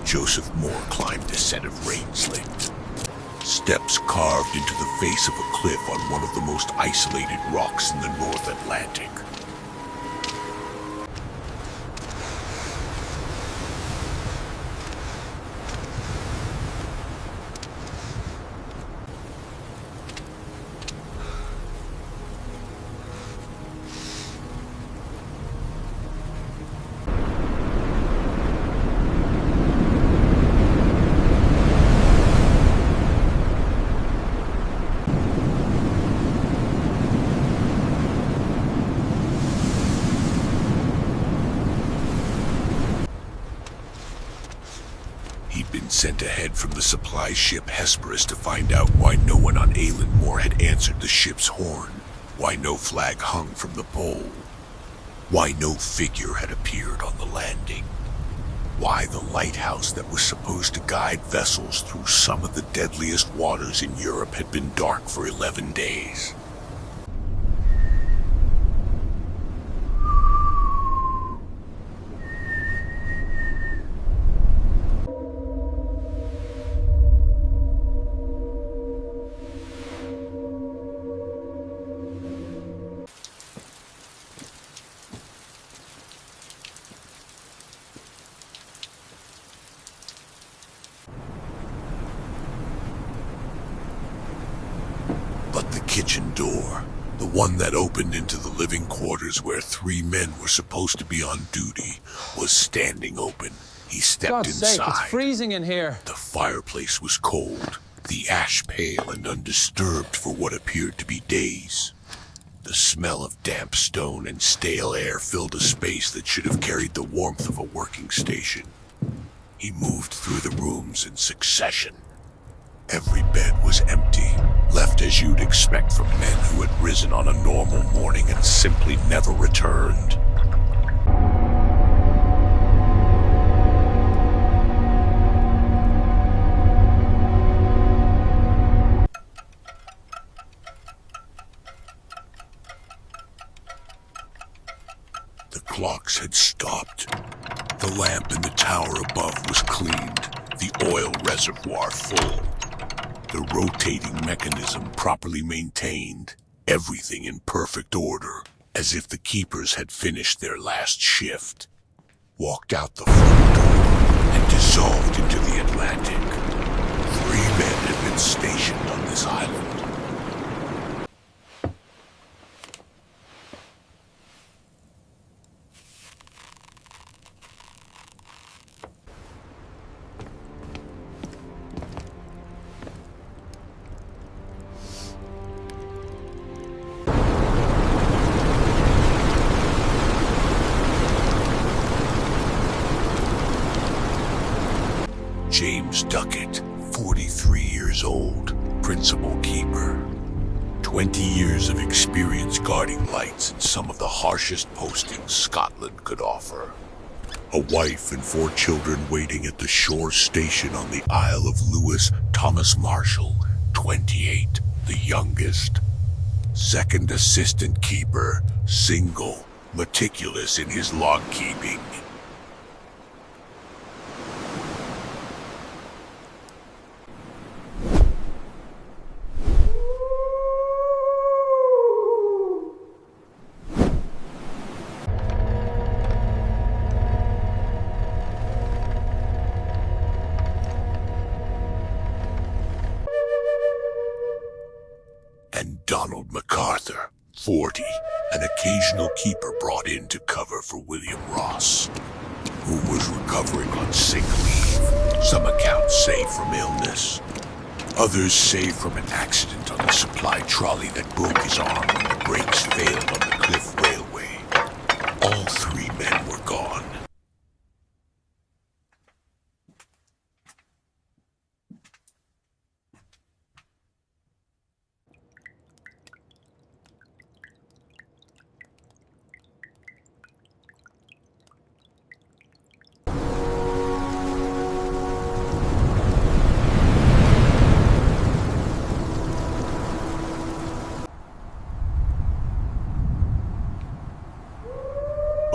Joseph Moore climbed a set of rain slings. Steps carved into the face of a cliff on one of the most isolated rocks in the North Atlantic. Sent ahead from the supply ship Hesperus to find out why no one on Island Moore had answered the ship's horn, why no flag hung from the pole, why no figure had appeared on the landing, why the lighthouse that was supposed to guide vessels through some of the deadliest waters in Europe had been dark for 11 days. Kitchen door, the one that opened into the living quarters where 3 men were supposed to be on duty, was standing open. He stepped inside. God's sake, it's freezing in here. The fireplace was cold, the ash pale and undisturbed for what appeared to be days. The smell of damp stone and stale air filled a space that should have carried the warmth of a working station. He moved through the rooms in succession. Every bed was empty, left as you'd expect from men who had risen on a normal morning and simply never returned. The clocks had stopped. The lamp in the tower above was cleaned, the oil reservoir full. The rotating mechanism properly maintained, everything in perfect order, as if the keepers had finished their last shift. Walked out the front door and dissolved into the Atlantic. 3 men had been stationed on this island. James Duckett, 43 years old, principal keeper. 20 years of experience guarding lights in some of the harshest postings Scotland could offer. A wife and 4 children waiting at the shore station on the Isle of Lewis. Thomas Marshall, 28, the youngest. Second assistant keeper, single, meticulous in his log keeping. And Donald MacArthur, 40, an occasional keeper brought in to cover for William Ross, who was recovering on sick leave. Some accounts say from illness. Others say from an accident on the supply trolley that broke his arm when the brakes failed on the Cliff Railway. All 3 men were gone.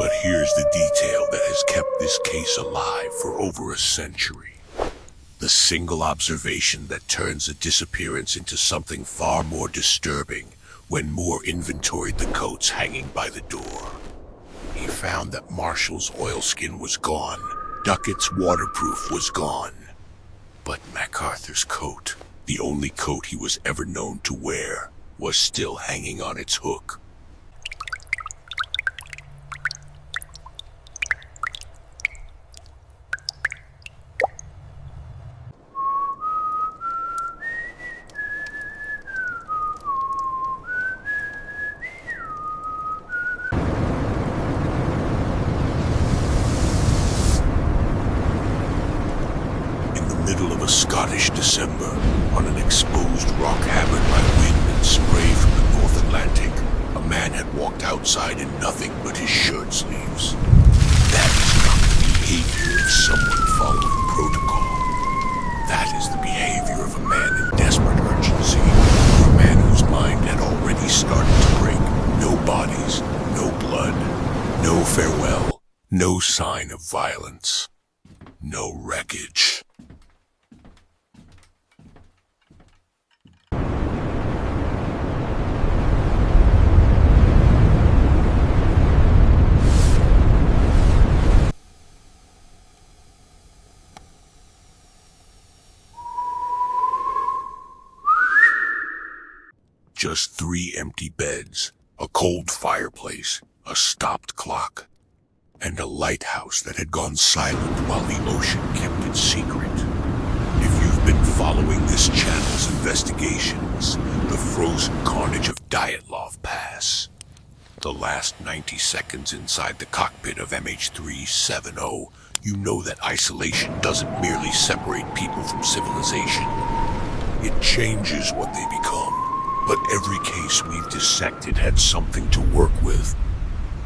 But here's the detail that has kept this case alive for over a century. The single observation that turns a disappearance into something far more disturbing when Moore inventoried the coats hanging by the door. He found that Marshall's oilskin was gone, Duckett's waterproof was gone. But MacArthur's coat, the only coat he was ever known to wear, was still hanging on its hook. Scottish December, on an exposed rock hammered by wind and spray from the North Atlantic, a man had walked outside in nothing but his shirt sleeves. That is not the behavior of someone following protocol. That is the behavior of a man in desperate urgency, or a man whose mind had already started to break. No bodies, no blood, no farewell, no sign of violence, no wreckage. Just 3 empty beds, a cold fireplace, a stopped clock, and a lighthouse that had gone silent while the ocean kept its secret. If you've been following this channel's investigations, the frozen carnage of Dyatlov Pass, the last 90 seconds inside the cockpit of MH370, you know that isolation doesn't merely separate people from civilization. It changes what they become. But every case we've dissected had something to work with.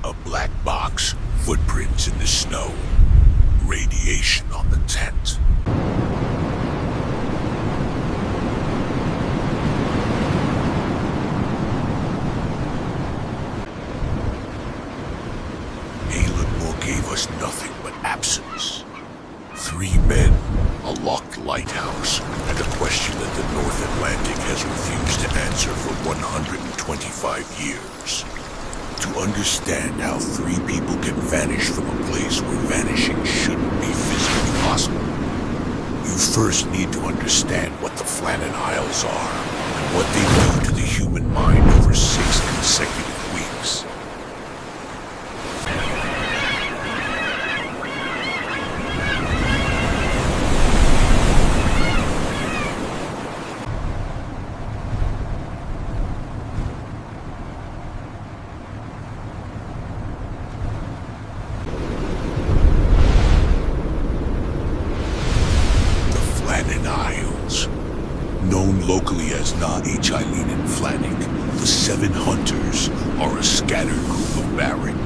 A black box, footprints in the snow, radiation on the tent. Moore gave us nothing but absence. 3 men, a locked lighthouse, and a question that the North Atlantic has refused to answer for 125 years. To understand how 3 people can vanish from a place where vanishing shouldn't be physically possible, you first need to understand what the Flannan Isles are, and what they do to the human mind over 6 consecutive weeks. Locally as Na-Eileen and Flannick, the 7 hunters are a scattered group of barren,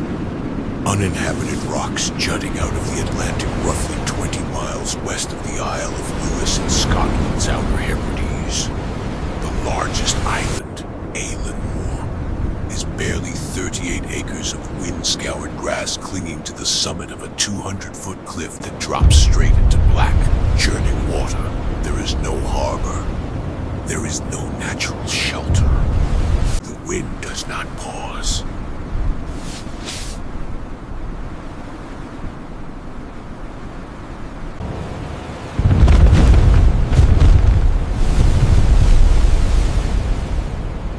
uninhabited rocks jutting out of the Atlantic roughly 20 miles west of the Isle of Lewis in Scotland's Outer Hebrides. The largest island, Moore, is barely 38 acres of wind-scoured grass clinging to the summit of a 200-foot cliff that drops straight into black, churning water. There is no harbor. There is no natural shelter. The wind does not pause.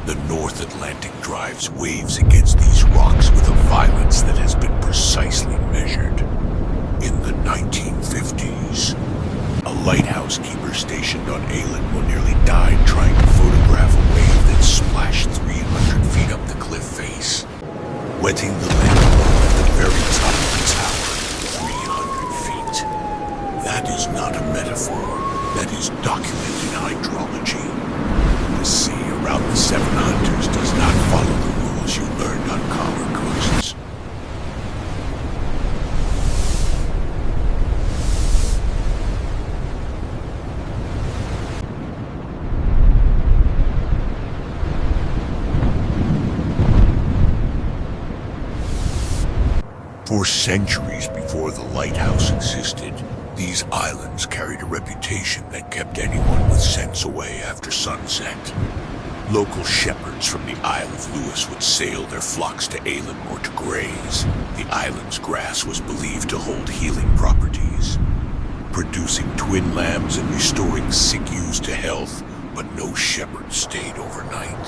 The North Atlantic drives waves against these rocks with a violence that has been precisely measured. In the 1950s, a lighthouse keeper stationed on Aalen nearly died trying to photograph a wave that splashed 300 feet up the cliff face, wetting the land at the very top of the tower, 300 feet. That is not a metaphor. That is documented hydrology. The sea around the 7 hunters does not follow the rules you learned on collar coasts. For centuries before the lighthouse existed, these islands carried a reputation that kept anyone with sense away after sunset. Local shepherds from the Isle of Lewis would sail their flocks to Eilean to graze. The island's grass was believed to hold healing properties, producing twin lambs and restoring sick ewes to health, but no shepherd stayed overnight.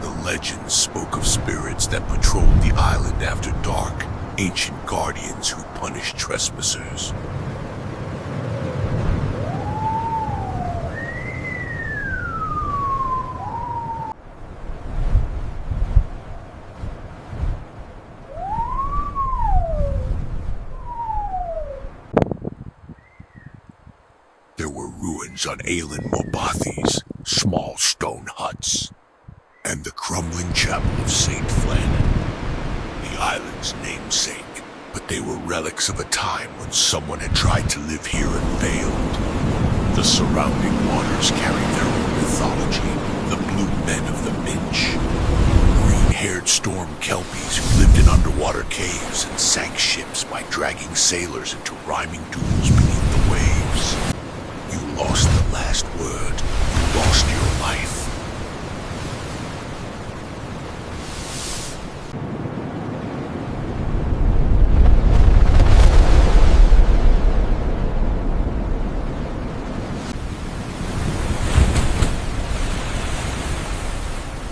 The legends spoke of spirits that patrolled the island after dark, ancient guardians who punished trespassers. There were ruins on Eilean Mobathes, small stone huts, and the crumbling chapel of St. Flannan, the island's namesake. But they were relics of a time when someone had tried to live here and failed. The surrounding waters carried their own mythology, the blue men of the Minch, green-haired storm kelpies who lived in underwater caves and sank ships by dragging sailors into rhyming duels beneath the waves. You lost the last word. You lost your life.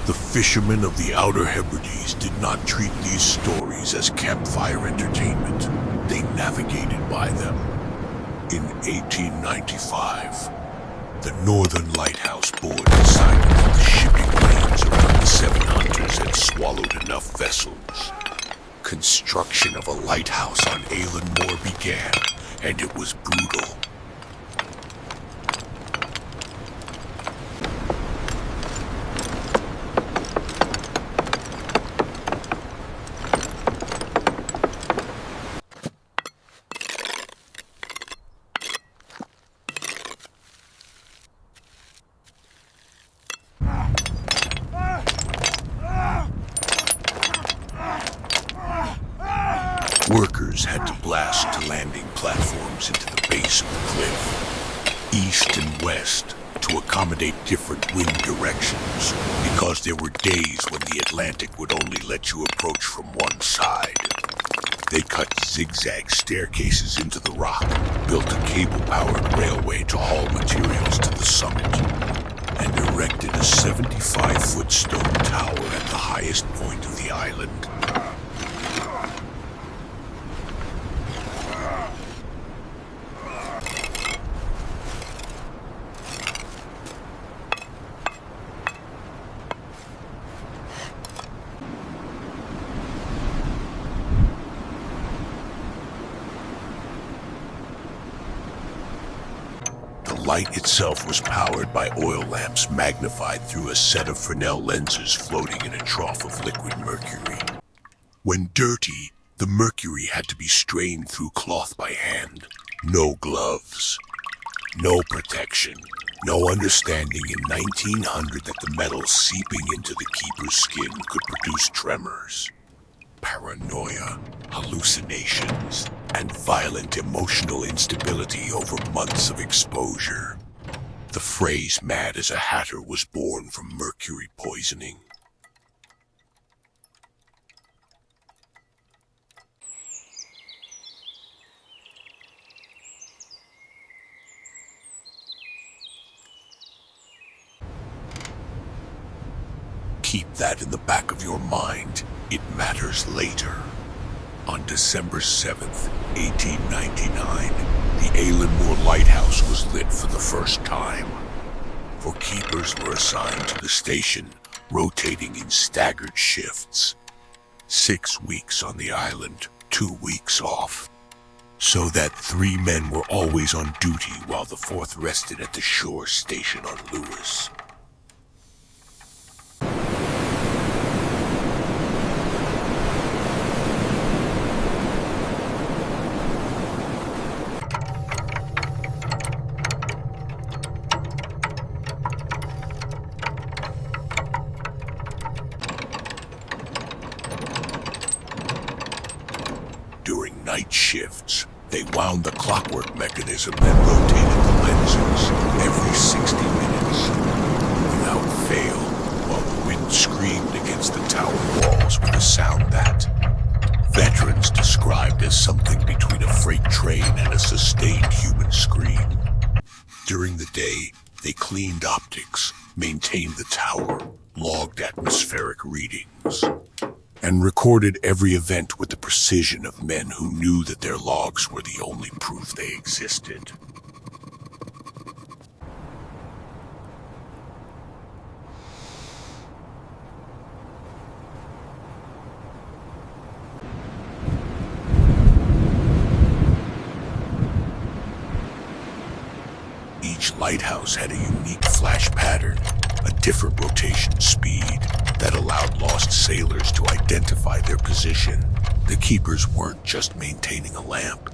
The fishermen of the Outer Hebrides did not treat these stories as campfire entertainment. They navigated by them. In 1895, the Northern Lighthouse Board decided that the shipping lanes around the Seven Hunters had swallowed enough vessels. Construction of a lighthouse on Eilean began, and it was brutal. Workers had to blast to landing platforms into the base of the cliff, east and west, to accommodate different wind directions, because there were days when the Atlantic would only let you approach from one side. They cut zigzag staircases into the rock, built a cable-powered railway to haul materials to the summit, and erected a 75-foot stone tower at the highest point of the island. The light itself was powered by oil lamps magnified through a set of Fresnel lenses floating in a trough of liquid mercury. When dirty, the mercury had to be strained through cloth by hand. No gloves, no protection, no understanding in 1900 that the metal seeping into the keeper's skin could produce tremors, paranoia, hallucinations, and violent emotional instability over months of exposure. The phrase "mad as a hatter" was born from mercury poisoning. Keep that in the back of your mind. It matters later. On December 7th, 1899, the Eilean lighthouse was lit for the first time. For keepers were assigned to the station, rotating in staggered shifts. 6 weeks on the island, 2 weeks off. So that 3 men were always on duty while the 4th rested at the shore station on Lewis. night shifts. They wound the clockwork mechanism that rotated the lenses every 60 minutes. Without fail, while the wind screamed against the tower walls with a sound that veterans described as something between a freight train and a sustained human scream. During the day, they cleaned optics, maintained the tower, logged atmospheric readings, and recorded every event with the precision of men who knew that their logs were the only proof they existed. Each lighthouse had a unique flash pattern, a different rotation speed that allowed lost sailors to identify their position. The keepers weren't just maintaining a lamp.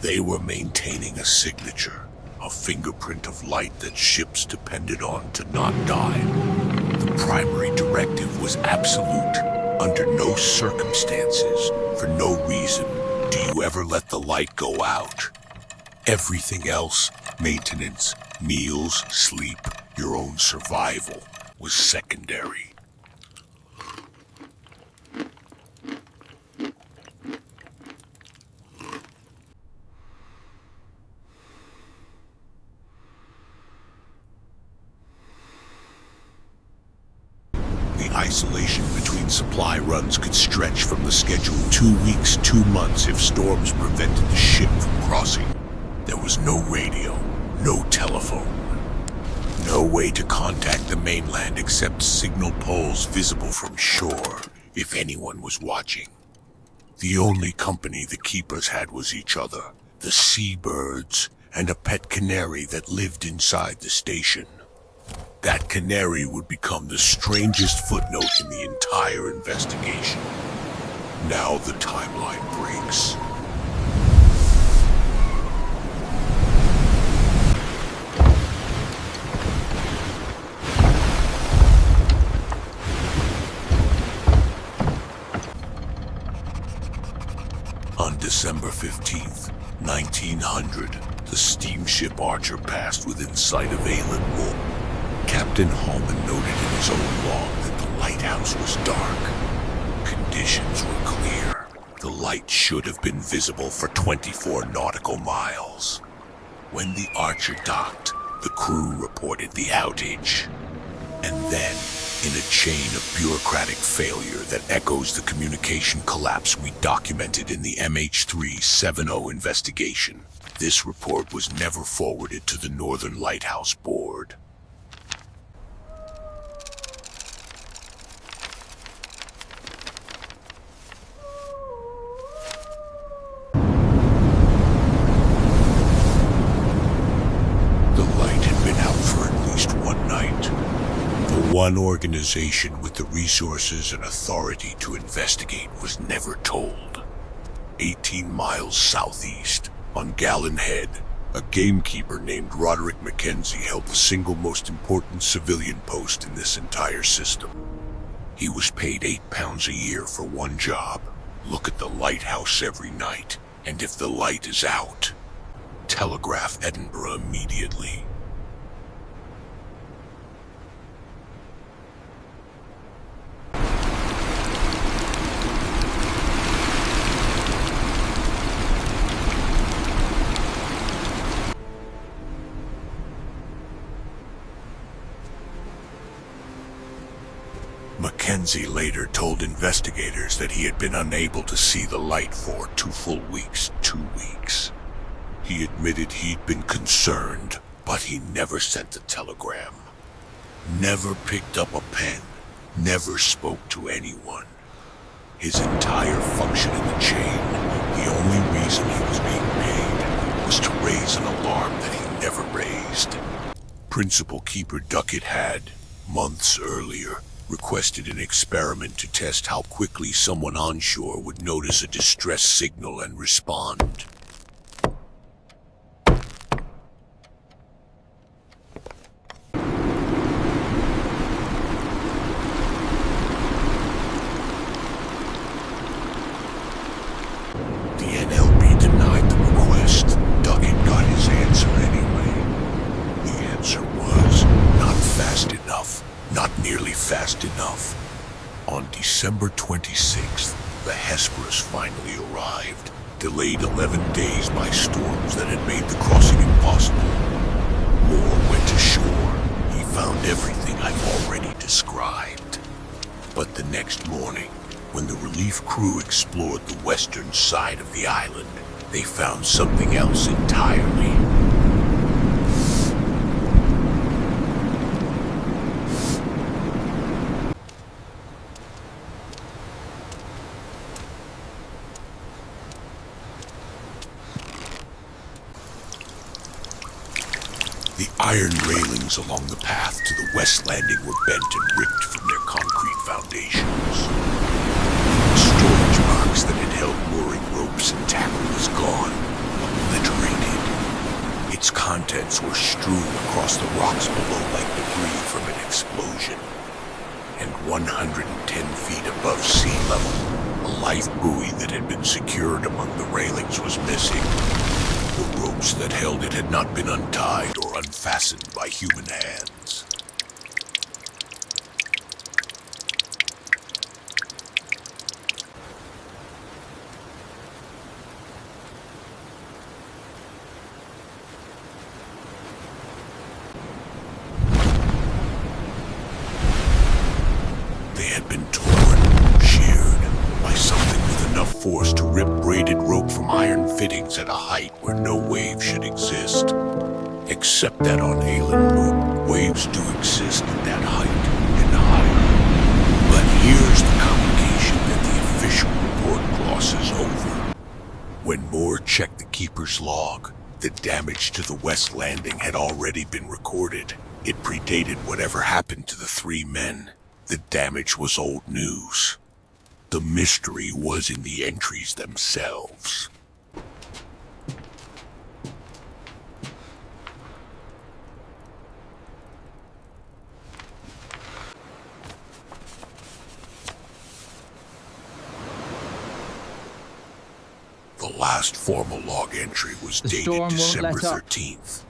They were maintaining a signature, a fingerprint of light that ships depended on to not die. The primary directive was absolute. Under no circumstances, for no reason, do you ever let the light go out. Everything else, maintenance, meals, sleep, your own survival, was secondary. The isolation between supply runs could stretch from the scheduled 2 weeks, 2 months if storms prevented the ship from crossing. There was no radio, no telephone, no way to contact the mainland except signal poles visible from shore if anyone was watching. The only company the keepers had was each other, the seabirds, and a pet canary that lived inside the station. That canary would become the strangest footnote in the entire investigation. Now the timeline breaks. On December 15th, 1900, the steamship Archer passed within sight of Alan Moore. Captain Hallman noted in his own log that the lighthouse was dark. Conditions were clear. The light should have been visible for 24 nautical miles. When the Archer docked, the crew reported the outage. And then, in a chain of bureaucratic failure that echoes the communication collapse we documented in the MH370 investigation, this report was never forwarded to the Northern Lighthouse Board. One organization with the resources and authority to investigate was never told. 18 miles southeast, on Gallon Head, a gamekeeper named Roderick Mackenzie held the single most important civilian post in this entire system. He was paid £8 a year for one job. Look at the lighthouse every night, and if the light is out, telegraph Edinburgh immediately. Mackenzie later told investigators that he had been unable to see the light for 2 full weeks. He admitted he'd been concerned, but he never sent the telegram. Never picked up a pen, never spoke to anyone. His entire function in the chain, the only reason he was being paid, was to raise an alarm that he never raised. Principal Keeper Duckett had, months earlier, requested an experiment to test how quickly someone onshore would notice a distress signal and respond. The NLB denied the request. Duckett got his answer anyway. The answer was not fast enough. Not nearly fast enough. On December 26th, the Hesperus finally arrived, delayed 11 days by storms that had made the crossing impossible. Moore went ashore. He found everything I've already described. But the next morning, when the relief crew explored the western side of the island, they found something else entirely. The iron railings along the path to the west landing were bent and ripped from their concrete foundations. The storage box that had held mooring ropes and tackle was gone, obliterated. Its contents were strewn across the rocks below like debris from an explosion. And 110 feet above sea level, a life buoy that had been secured among the railings was missing. The ropes that held it had not been untied or unfastened by human hands. They had been torn, sheared, by something with enough force to rip braided rope from iron fittings at a height where no wave should exist. Except that on Island, waves do exist at that height and higher. But here's the complication that the official report glosses over. When Moore checked the keeper's log, the damage to the west landing had already been recorded. It predated whatever happened to the 3 men. The damage was old news. The mystery was in the entries themselves. The last formal log entry was dated December 13th.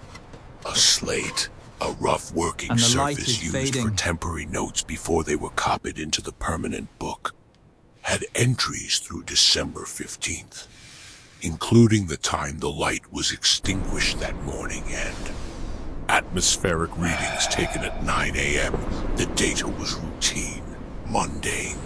A slate, a rough working surface used for temporary notes before they were copied into the permanent book, had entries through December 15th, including the time the light was extinguished that morning and atmospheric readings taken at 9 a.m. The data was routine, mundane.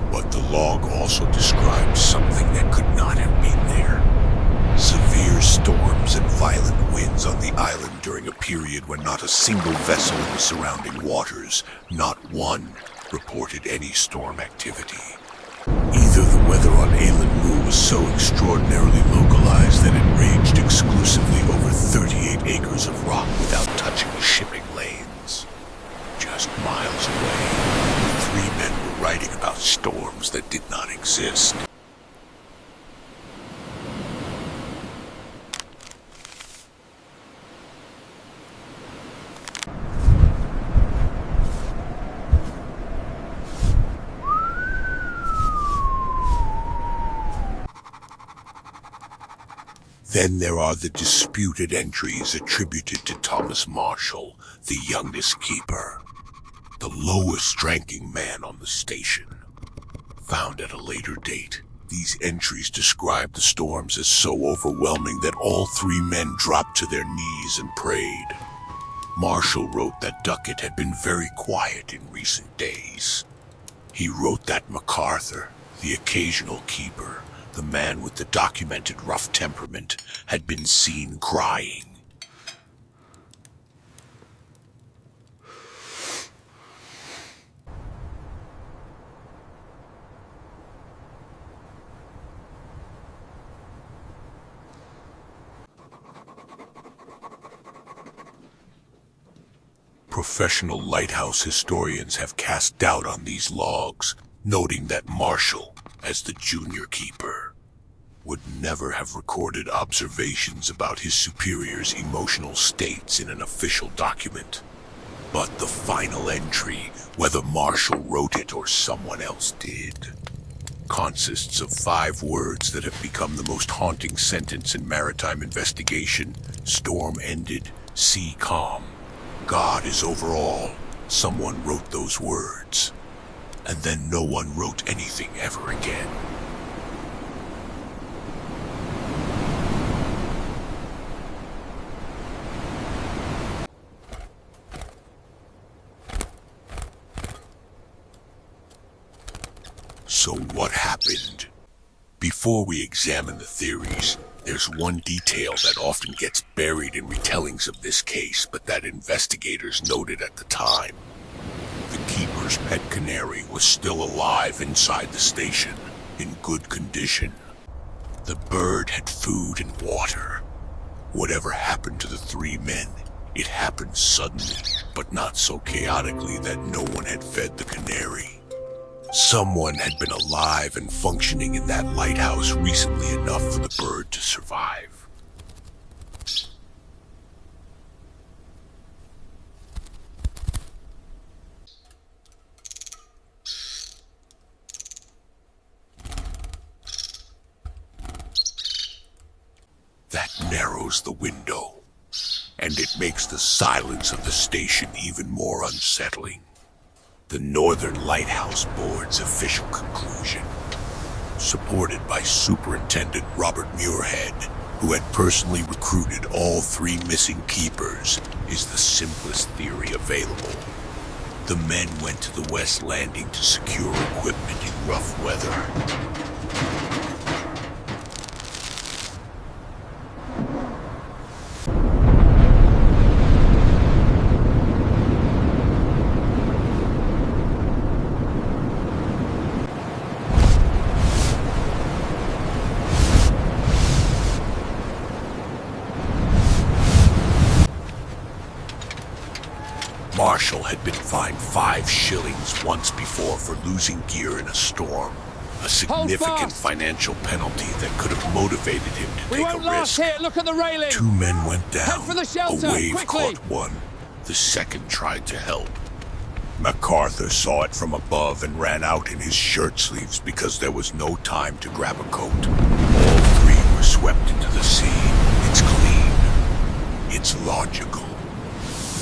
But the log also described something that could not have been there. Severe storms and violent winds on the island during a period when not a single vessel in the surrounding waters, not one, reported any storm activity. Either the weather on Island was so extraordinarily localized that it raged exclusively over 38 acres of rock without touching shipping lanes. Just miles away, the 3 men were writing about storms that did not exist. Then there are the disputed entries attributed to Thomas Marshall, the youngest keeper, the lowest-ranking man on the station. Found at a later date, these entries describe the storms as so overwhelming that all 3 men dropped to their knees and prayed. Marshall wrote that Duckett had been very quiet in recent days. He wrote that MacArthur, the occasional keeper, the man with the documented rough temperament, had been seen crying. Professional lighthouse historians have cast doubt on these logs, noting that Marshall, as the junior keeper, would never have recorded observations about his superior's emotional states in an official document. But the final entry, whether Marshall wrote it or someone else did, consists of 5 words that have become the most haunting sentence in maritime investigation. Storm ended, sea calm. God is over all. Someone wrote those words. And then no one wrote anything ever again. So what happened? Before we examine the theories, there's one detail that often gets buried in retellings of this case, but that investigators noted at the time. The keeper's pet canary was still alive inside the station, in good condition. The bird had food and water. Whatever happened to the 3 men, it happened suddenly, but not so chaotically that no one had fed the canary. Someone had been alive and functioning in that lighthouse recently enough for the bird to survive. That narrows the window, and it makes the silence of the station even more unsettling. The Northern Lighthouse Board's official conclusion, supported by Superintendent Robert Muirhead, who had personally recruited all 3 missing keepers, is the simplest theory available. The men went to the West Landing to secure equipment in rough weather. Marshall had been fined 5 shillings once before for losing gear in a storm. A significant financial penalty that could have motivated him to take a risk. Here, look at the railing. 2 men went down. Head for the shelter, A wave quickly. caught one. The second tried to help. MacArthur saw it from above and ran out in his shirt sleeves because there was no time to grab a coat. All 3 were swept into the sea. It's clean. It's logical.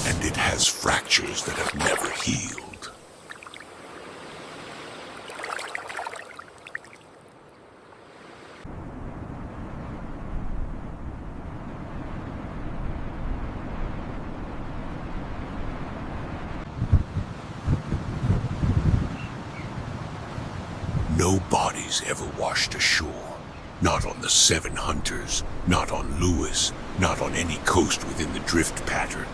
And it has fractures that have never healed. No bodies ever washed ashore. Not on the 7 Hunters, not on Lewis, not on any coast within the drift pattern.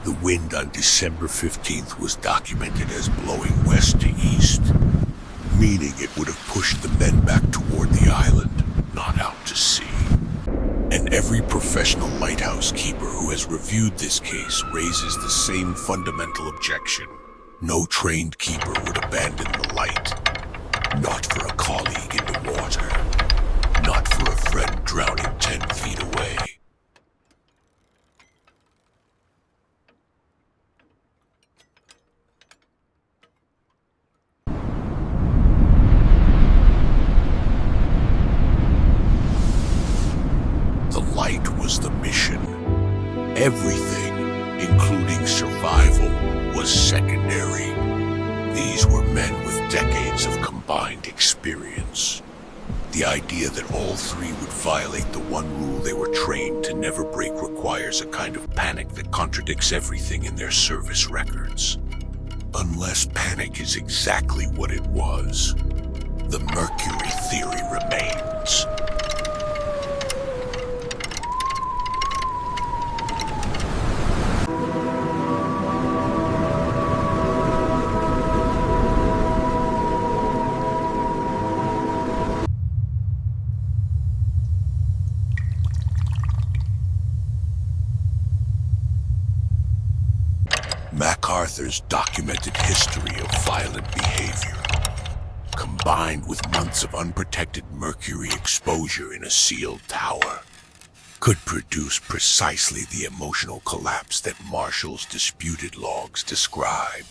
The wind on December 15th was documented as blowing west to east, meaning it would have pushed the men back toward the island, not out to sea. And every professional lighthouse keeper who has reviewed this case raises the same fundamental objection. No trained keeper would abandon the light. Not for a colleague in the water. Not for a friend drowning 10 feet away. The light was the mission. Everything, including survival, was secondary. These were men with decades of combined experience. The idea that all 3 would violate the one rule they were trained to never break requires a kind of panic that contradicts everything in their service records. Unless panic is exactly what it was, the Mercury theory remains. MacArthur's documented history of violent behavior, combined with months of unprotected mercury exposure in a sealed tower, could produce precisely the emotional collapse that Marshall's disputed logs describe.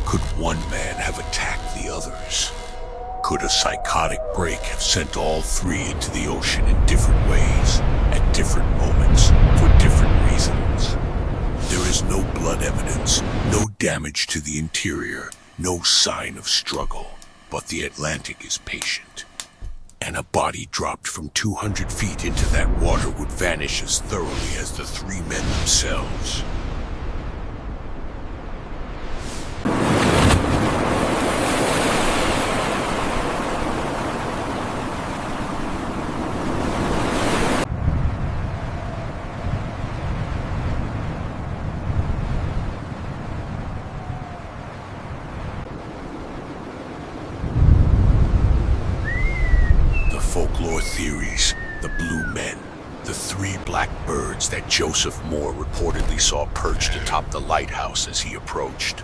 Could one man have attacked the others? Could a psychotic break have sent all three into the ocean in different ways, at different moments, for different reasons? There is no blood evidence, no damage to the interior, no sign of struggle, but the Atlantic is patient. And a body dropped from 200 feet into that water would vanish as thoroughly as the three men themselves. Folklore theories, the Blue Men, the three black birds that Joseph Moore reportedly saw perched atop the lighthouse as he approached.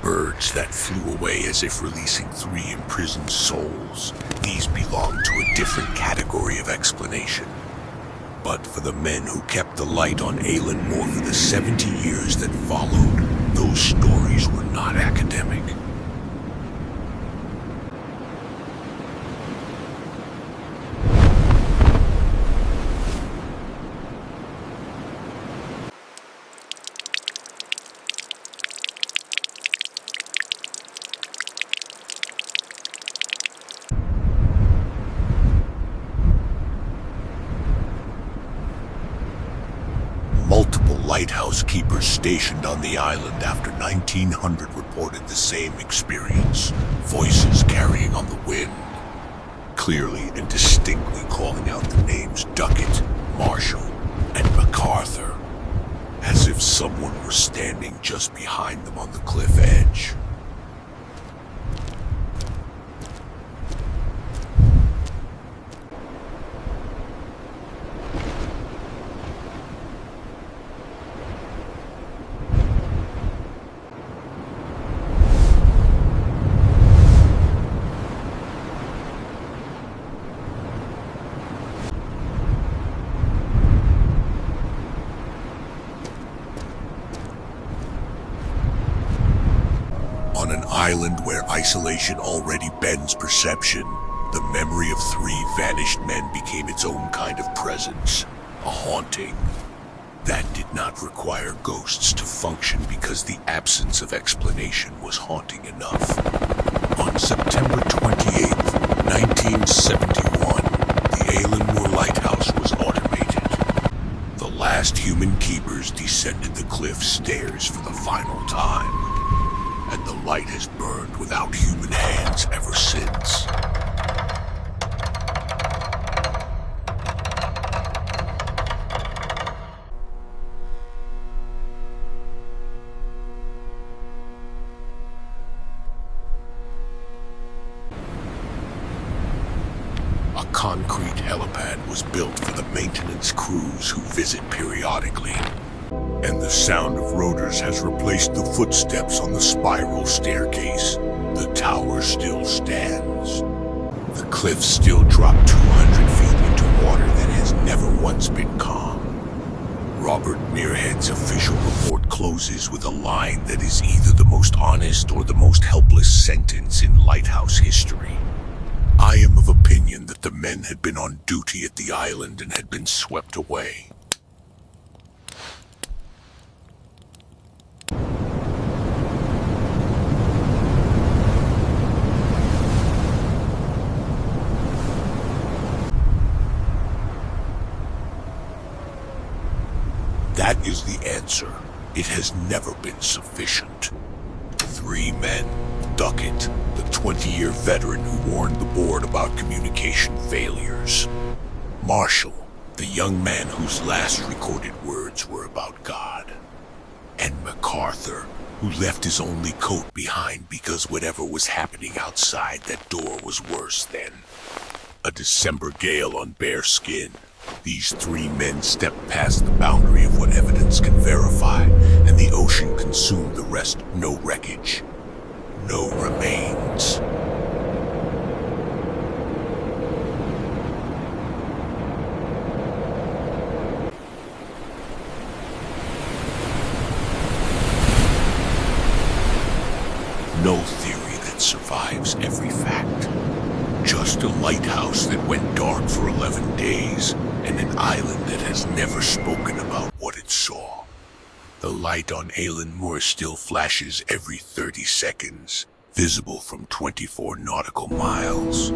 Birds that flew away as if releasing three imprisoned souls. These belong to a different category of explanation. But for the men who kept the light on Alan Moore for the 70 years that followed, those stories were not academic. Multiple lighthouse keepers stationed on the island after 1900 reported the same experience. Voices carrying on the wind, clearly and distinctly calling out the names Duckett, Marshall, and MacArthur, as if someone were standing just behind them on the cliff edge. On an island where isolation already bends perception, the memory of three vanished men became its own kind of presence, a haunting. That did not require ghosts to function because the absence of explanation was haunting enough. On September 28, 1971, the Alan Moore Lighthouse was automated. The last human keepers descended the cliff stairs for the final time. And the light has burned without human hands ever since. A concrete helipad was built for the maintenance crews who visit periodically. And the sound of rotors has replaced the footsteps on the spiral staircase. The tower still stands. The cliffs still drop 200 feet into water that has never once been calm. Robert Muirhead's official report closes with a line that is either the most honest or the most helpless sentence in lighthouse history. I am of opinion that the men had been on duty at the island and had been swept away. That is the answer. It has never been sufficient. 3 men. Duckett, the 20-year veteran who warned the board about communication failures. Marshall, the young man whose last recorded words were about God. And MacArthur, who left his only coat behind because whatever was happening outside that door was worse than a December gale on bare skin. These 3 men stepped past the boundary of what evidence can verify, and the ocean consumed the rest. No wreckage. No remains. No theory that survives every fact. Just a lighthouse that went dark for 11 days, and an island that has never spoken about what it saw. The light on Alan Moor still flashes every 30 seconds, visible from 24 nautical miles.